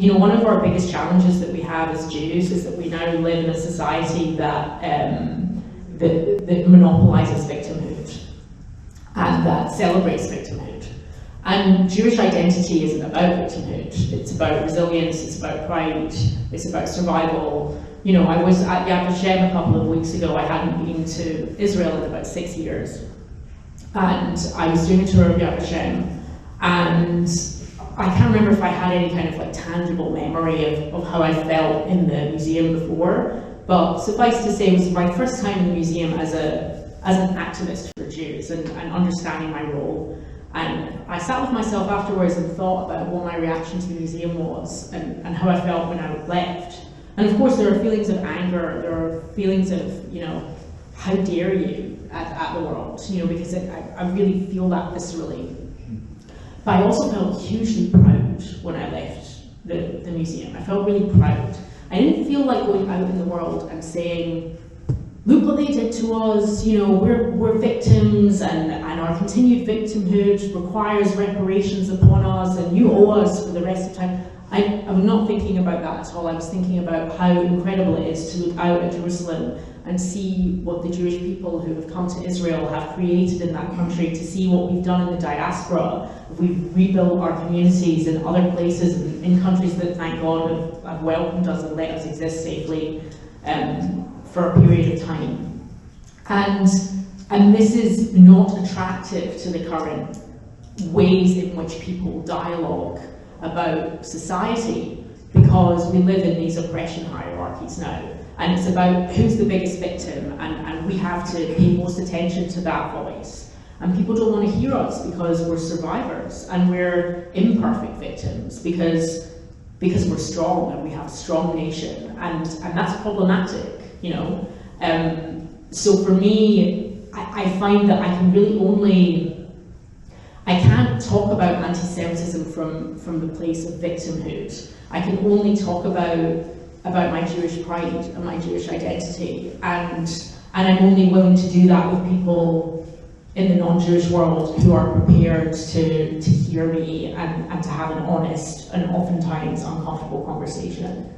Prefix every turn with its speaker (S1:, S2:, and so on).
S1: you know, one of our biggest challenges that we have as Jews is that we now live in a society that that monopolizes victimhood and that celebrates victimhood. And Jewish identity isn't about victimhood. It's about resilience, it's about pride, it's about survival. You know, I was at Yad Vashem a couple of weeks ago. I hadn't been to Israel in about 6 years. And I was doing a tour of Yad Vashem, and I can't remember if I had any kind of like tangible memory of how I felt in the museum before, but suffice to say, it was my first time in the museum as an activist for Jews and understanding my role. And I sat with myself afterwards and thought about what my reaction to the museum was and how I felt when I left. And of course, there are feelings of anger, there are feelings of, you know, how dare you at the world, you know, because I really feel that viscerally. But I also felt hugely proud when I left the museum. I felt really proud. I didn't feel like going out in the world and saying, look what they did to us, you know, we're victims and our continued victimhood requires reparations upon us and you owe us for the rest of time. I'm not thinking about that at all. I was thinking about how incredible it is to look out at Jerusalem and see what the Jewish people who have come to Israel have created in that country, to see what we've done in the diaspora. We've rebuilt our communities in other places, in countries that, thank God, have welcomed us and let us exist safely for a period of time. And this is not attractive to the current ways in which people dialogue about society, because we live in these oppression hierarchies now. And it's about who's the biggest victim, and we have to pay most attention to that voice. And people don't want to hear us because we're survivors and we're imperfect victims because we're strong and we have a strong nation, and that's problematic, you know. So for me, I find that I can really I can't talk about anti-Semitism from the place of victimhood. I can only talk about my Jewish pride and my Jewish identity, and I'm only willing to do that with people in the non-Jewish world who are prepared to hear me and to have an honest and oftentimes uncomfortable conversation.